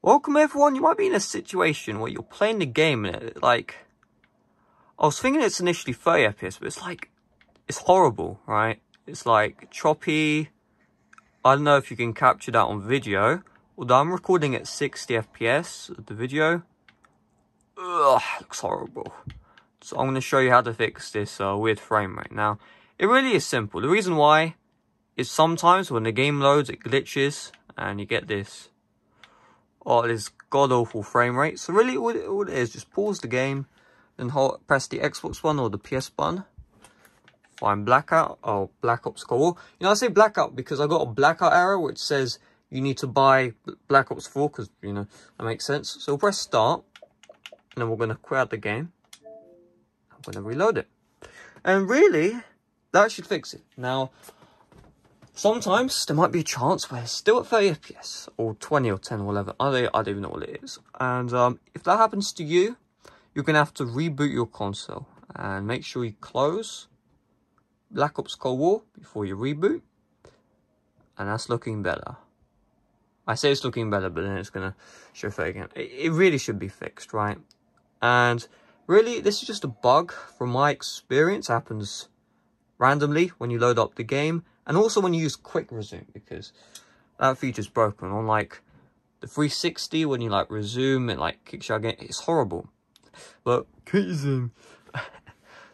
Welcome everyone. You might be in a situation where you're playing the game and I was thinking it's initially 30 FPS, but it's horrible, right? It's like choppy. I don't know if you can capture that on video, although I'm recording at 60 FPS of the video. Ugh, looks horrible. So I'm going to show you how to fix this weird frame rate. Now, it really is simple. The reason why is sometimes when the game loads, it glitches and you get this god-awful frame rate. So really all it is, just pause the game, then press the Xbox one or the PS button. Find Blackout or Black Ops Cold War. You know, I say Blackout because I got a blackout error which says you need to buy Black Ops 4 because, you know, that makes sense. So we'll press start and then we're going to quit out the game. I'm going to reload it. And really, that should fix it. Now, sometimes there might be a chance where it's still at 30 FPS or 20 or 10 or whatever. I don't even know what it is. And if that happens to you, you're going to have to reboot your console. And make sure you close Black Ops Cold War before you reboot. And that's looking better. I say it's looking better, but then it's going to show 30 again. It really should be fixed, right? And really, this is just a bug from my experience. It happens randomly when you load up the game. And also when you use quick resume, because that feature's broken. On like the 360, when you like resume, it like kicks you again. It's horrible. But quick resume.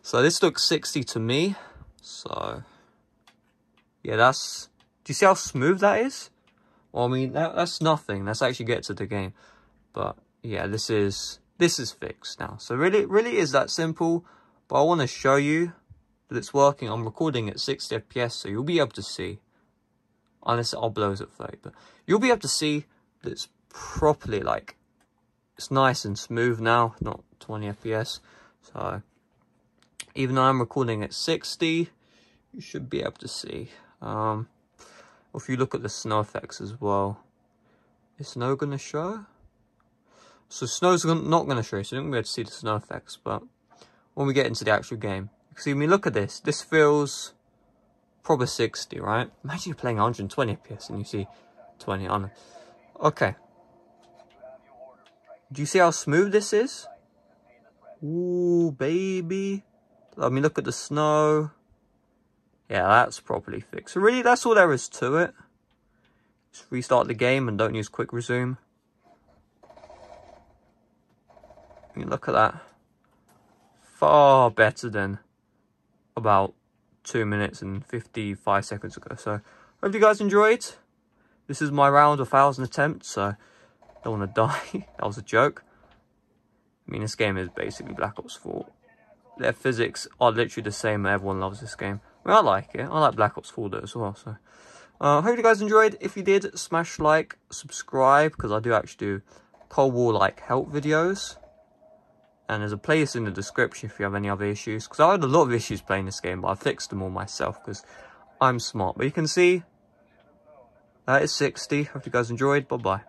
So this looks 60 to me. So yeah, that's. Do you see how smooth that is? Well, I mean that's nothing. Let's actually get to the game. But yeah, this is fixed now. So really is that simple. But I want to show you that it's working. I'm recording at 60 FPS, so you'll be able to see, unless it uploads at 30, but you'll be able to see that it's properly, like, it's nice and smooth now, not 20 FPS. So even though I'm recording at 60, you should be able to see. If you look at the snow effects as well, is snow going to show? So snow's not going to show, so you're not going to be able to see the snow effects, but when we get into the actual game, see, when we look at this, this feels probably 60, right? Imagine you're playing 120 FPS and you see 20 on it. Okay. Do you see how smooth this is? Ooh, baby. Let me look at the snow. Yeah, that's properly fixed. So really, that's all there is to it. Just restart the game and don't use quick resume. I mean, look at that. Far better than about 2 minutes and 55 seconds ago. So hope you guys enjoyed. This is my round of 1,000 attempts, so don't want to die. That was a joke. I mean, this game is basically Black Ops 4. Their physics are literally the same. Everyone loves this game. I mean, I like it. I like Black Ops 4 though as well. So hope you guys enjoyed. If you did, smash like, subscribe, because I do actually do Cold War like help videos. And there's a playlist in the description if you have any other issues. Because I had a lot of issues playing this game, but I fixed them all myself because I'm smart. But you can see, that is 60. Hope you guys enjoyed. Bye-bye.